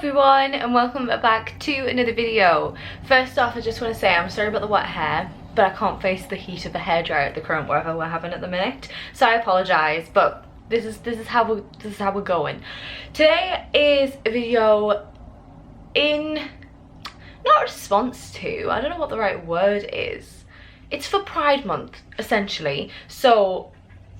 everyone and welcome back to another video. First off, I just want to say I'm sorry about the wet hair, but I can't face the heat of the hairdryer at the current weather we're having at the minute, so I apologise, but this is how we're going. Today is a video in not response to, I don't know what the right word is. It's for Pride Month essentially. So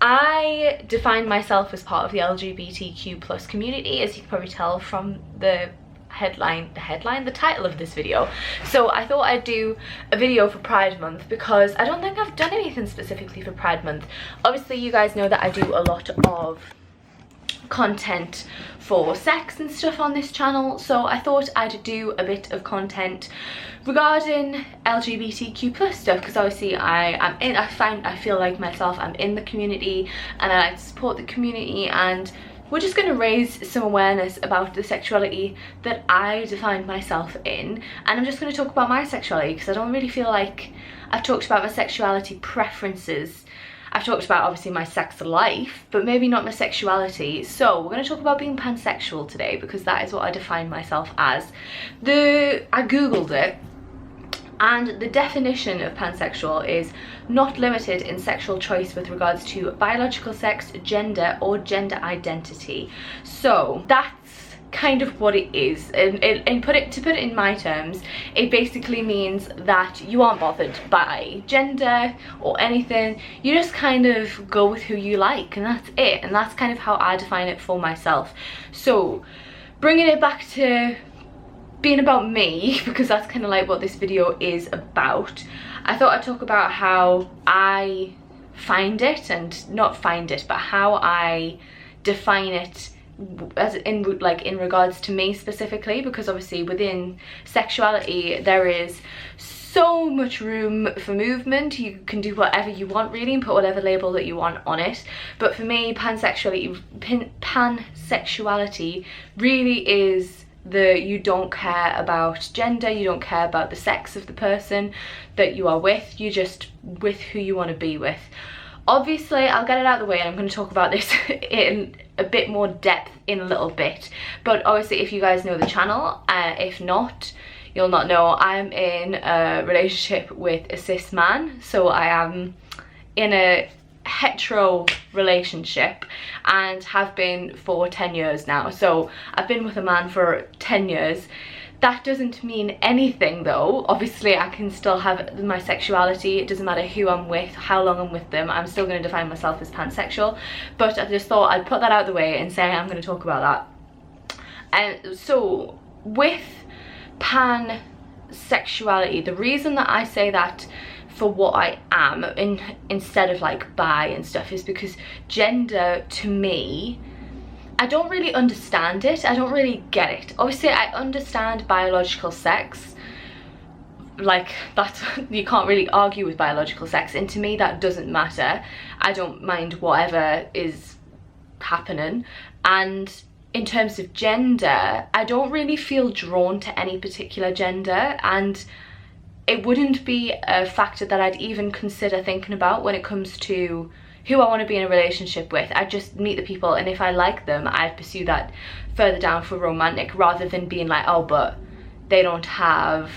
I define myself as part of the LGBTQ+ community, as you can probably tell from the title of this video. So I thought I'd do a video for Pride Month because I don't think I've done anything specifically for Pride Month. Obviously you guys know that I do a lot of content for sex and stuff on this channel, so I thought I'd do a bit of content regarding LGBTQ+ stuff, because obviously I feel like myself, I'm in the community and I like to support the community, and we're just going to raise some awareness about the sexuality that I define myself in. And I'm just going to talk about my sexuality because I don't really feel like I've talked about my sexuality preferences. I've talked about obviously my sex life, but maybe not my sexuality. So we're going to talk about being pansexual today because that is what I define myself as. I googled it, and the definition of pansexual is not limited in sexual choice with regards to biological sex, gender or gender identity. So that's kind of what it is, and to put it in my terms, it basically means that you aren't bothered by gender or anything. You just kind of go with who you like, and that's it. And that's kind of how I define it for myself. So bringing it back to being about me, because that's kind of like what this video is about, I thought I'd talk about how I find it, and not find it, but how I define it as in regards to me specifically, because obviously within sexuality there is so much room for movement. You can do whatever you want really and put whatever label that you want on it, but for me pansexuality really is you don't care about gender, you don't care about the sex of the person that you are with, you're just with who you want to be with. Obviously I'll get it out of the way and I'm going to talk about this in a bit more depth in a little bit, but obviously if you guys know the channel, if not, you'll not know, I'm in a relationship with a cis man. So I am in a hetero relationship and have been for 10 years now. So I've been with a man for 10 years. That doesn't mean anything though. Obviously I can still have my sexuality. It doesn't matter who I'm with, how long I'm with them. I'm still going to define myself as pansexual. But I just thought I'd put that out of the way and say I'm going to talk about that. And so with pansexuality, the reason that I say that for what I am instead of like bi and stuff is because gender to me, I don't really understand it. I don't really get it. Obviously I understand biological sex, like that's you can't really argue with biological sex, and to me that doesn't matter. I don't mind whatever is happening. And in terms of gender, I don't really feel drawn to any particular gender, and it wouldn't be a factor that I'd even consider thinking about when it comes to who I want to be in a relationship with. I just meet the people, and if I like them, I'd pursue that further down for romantic, rather than being like, oh, but they don't have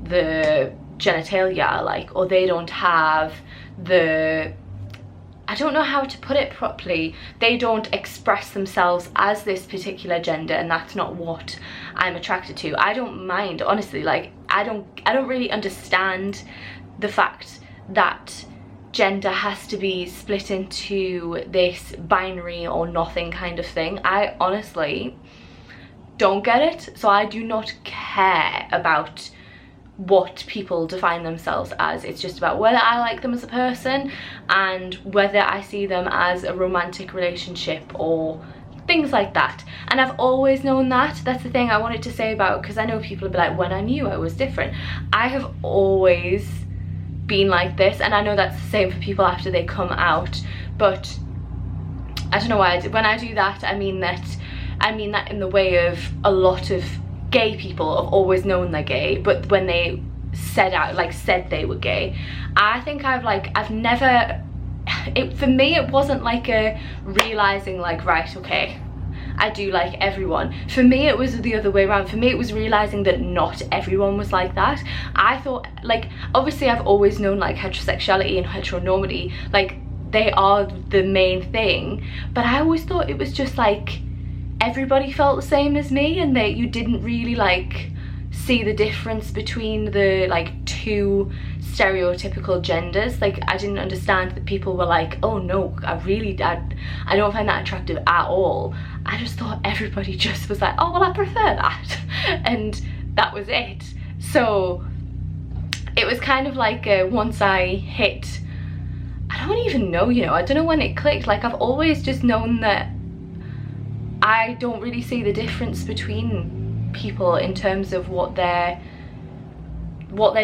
the genitalia I like, or they don't have the, I don't know how to put it properly, they don't express themselves as this particular gender, and that's not what I'm attracted to. I don't mind, honestly, like I don't really understand the fact that gender has to be split into this binary or nothing kind of thing. I honestly don't get it. So I do not care about what people define themselves as. It's just about whether I like them as a person and whether I see them as a romantic relationship or things like that. And I've always known that. That's the thing I wanted to say about, because I know people will be like, when I knew I was different. I have always been like this, and I know that's the same for people after they come out, but I don't know why when I do that, I mean that in the way of a lot of gay people have always known they're gay, but when they said they were gay, I think I've never, for me it wasn't like a realizing like, right, okay, I do like everyone. For me, it was the other way around. For me, it was realizing that not everyone was like that. I thought, like, obviously I've always known like heterosexuality and heteronormity, like they are the main thing, but I always thought it was just like everybody felt the same as me, and that you didn't really like see the difference between the like two stereotypical genders. Like I didn't understand that people were like, oh no, I don't find that attractive at all. I just thought everybody just was like, oh well, I prefer that and that was it. So it was kind of like once I hit, I don't even know, you know, I don't know when it clicked. Like I've always just known that I don't really see the difference between people in terms of what their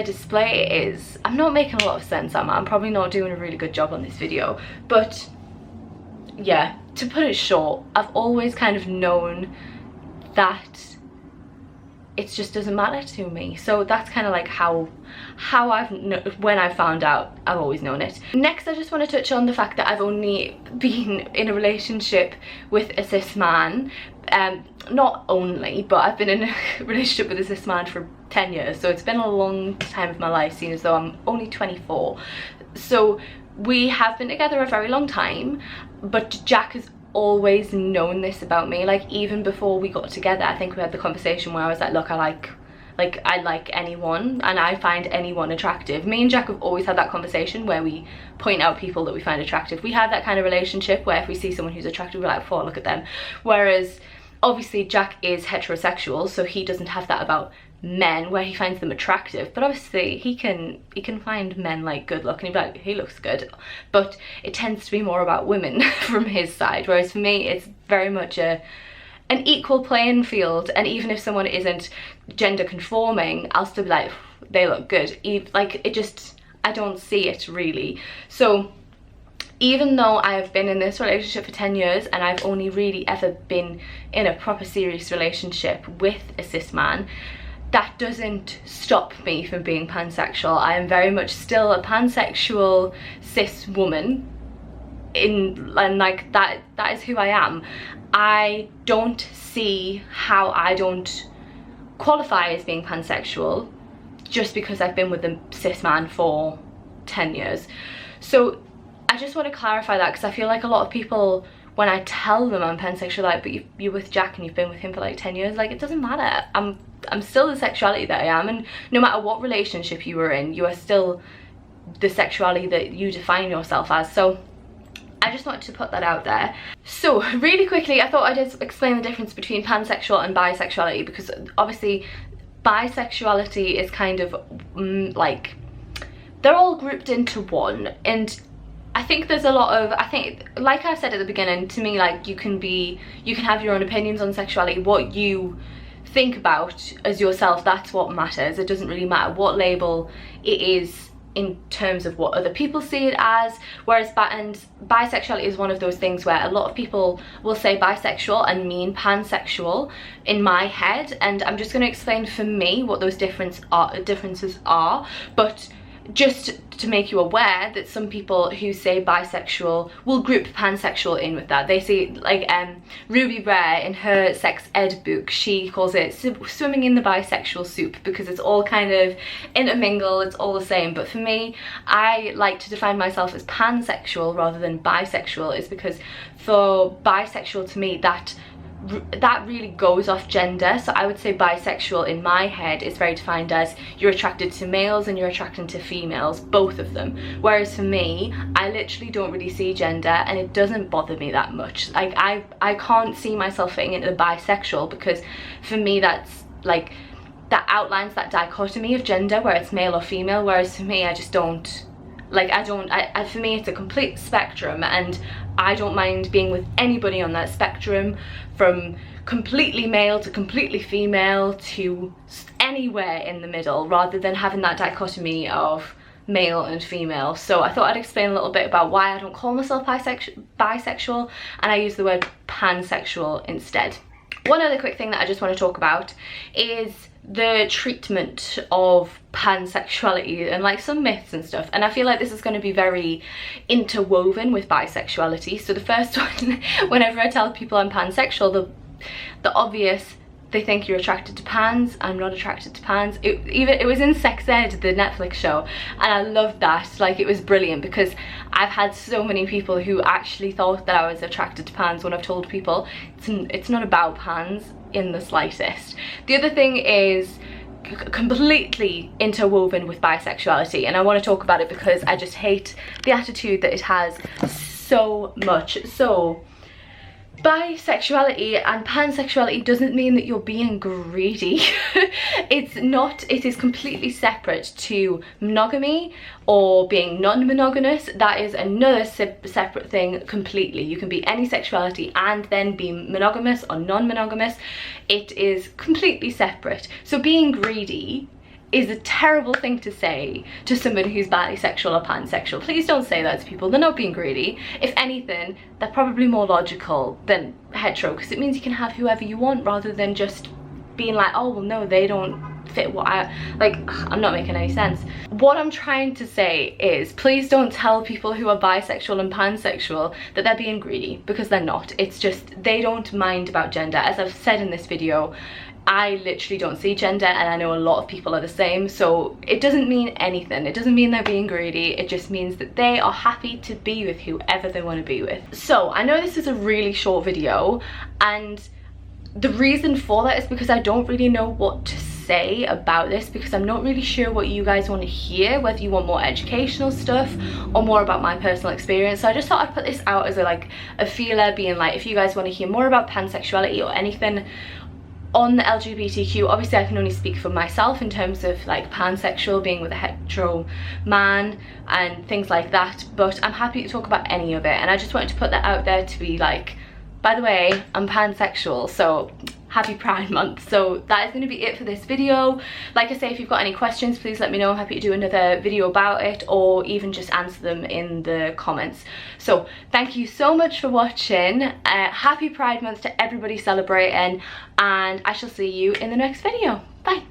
display is. I'm not making a lot of sense, am I? I'm probably not doing a really good job on this video, but yeah, to put it short, I've always kind of known that it just doesn't matter to me. So that's kind of like how when I found out, I've always known it. Next, I just want to touch on the fact that I've only been in a relationship with a cis man. Not only, but I've been in a relationship with a cis man for 10 years, so it's been a long time of my life, seeing as though I'm only 24. So we have been together a very long time, but Jack has always known this about me. Like even before we got together, I think we had the conversation where I was like, look, I like anyone and I find anyone attractive. Me and Jack have always had that conversation where we point out people that we find attractive. We have that kind of relationship where if we see someone who's attractive, we're like, oh, look at them. Whereas obviously Jack is heterosexual, so he doesn't have that about men where he finds them attractive, but obviously he can find men like good looking, he'd be like, he looks good, but it tends to be more about women from his side, whereas for me it's very much an equal playing field. And even if someone isn't gender conforming, I'll still be like, they look good. Like it just, I don't see it really. So even though I have been in this relationship for 10 years and I've only really ever been in a proper serious relationship with a cis man, that doesn't stop me from being pansexual. I am very much still a pansexual cis woman, and like that is who I am. I don't see how I don't qualify as being pansexual just because I've been with a cis man for 10 years. So I just want to clarify that, because I feel like a lot of people, when I tell them I'm pansexual, like, but you're with Jack and you've been with him for like 10 years, like it doesn't matter. I'm still the sexuality that I am, and no matter what relationship you were in, you are still the sexuality that you define yourself as. So I just wanted to put that out there. So really quickly, I thought I'd just explain the difference between pansexual and bisexuality, because obviously bisexuality is kind of like, they're all grouped into one, and I think there's a lot of, I think, like I said at the beginning, to me, like you can have your own opinions on sexuality. What you think about as yourself, that's what matters. It doesn't really matter what label it is in terms of what other people see it as. Whereas bisexuality is one of those things where a lot of people will say bisexual and mean pansexual in my head, and I'm just going to explain for me what those differences are. But just to make you aware that some people who say bisexual will group pansexual in with that. They say, like Ruby Rare in her sex ed book, she calls it swimming in the bisexual soup, because it's all kind of intermingled, it's all the same. But for me, I like to define myself as pansexual rather than bisexual, is because for bisexual, to me, that really goes off gender. So I would say bisexual in my head is very defined as you're attracted to males and you're attracted to females, both of them. Whereas for me, I literally don't really see gender, and it doesn't bother me that much. Like I can't see myself fitting into the bisexual, because for me that's like, that outlines that dichotomy of gender where it's male or female, whereas for me, I just don't, like for me it's a complete spectrum, and I don't mind being with anybody on that spectrum, from completely male to completely female to anywhere in the middle, rather than having that dichotomy of male and female. So I thought I'd explain a little bit about why I don't call myself bisexual and I use the word pansexual instead. One other quick thing that I just want to talk about is the treatment of pansexuality and like some myths and stuff, and I feel like this is going to be very interwoven with bisexuality. So the first one, whenever I tell people I'm pansexual, the obvious. They think you're attracted to pans. I'm not attracted to pans. It was in Sex Ed, the Netflix show, and I loved that. Like, it was brilliant because I've had so many people who actually thought that I was attracted to pans when I've told people it's not about pans in the slightest. The other thing is completely interwoven with bisexuality, and I want to talk about it because I just hate the attitude that it has so much. So bisexuality and pansexuality doesn't mean that you're being greedy. It's not. It is completely separate to monogamy or being non-monogamous. That is another separate thing completely. You can be any sexuality and then be monogamous or non-monogamous. It is completely separate. So being greedy is a terrible thing to say to somebody who's bisexual or pansexual. Please don't say that to people. They're not being greedy. If anything, they're probably more logical than hetero, because it means you can have whoever you want rather than just being like, oh well, no, they don't fit what I like. I'm not making any sense. What I'm trying to say is, please don't tell people who are bisexual and pansexual that they're being greedy, because they're not. It's just they don't mind about gender. As I've said in this video, I literally don't see gender, and I know a lot of people are the same, so it doesn't mean anything. It doesn't mean they're being greedy. It just means that they are happy to be with whoever they want to be with. So I know this is a really short video, and the reason for that is because I don't really know what to say about this, because I'm not really sure what you guys want to hear, whether you want more educational stuff or more about my personal experience. So I just thought I'd put this out as a feeler, being like, if you guys want to hear more about pansexuality or anything on the LGBTQ, obviously I can only speak for myself in terms of like pansexual, being with a hetero man and things like that, but I'm happy to talk about any of it, and I just wanted to put that out there to be like, by the way, I'm pansexual, so happy Pride Month. So that is going to be it for this video. Like I say, if you've got any questions, please let me know. I'm happy to do another video about it, or even just answer them in the comments. So thank you so much for watching. Happy Pride Month to everybody celebrating, and I shall see you in the next video. Bye.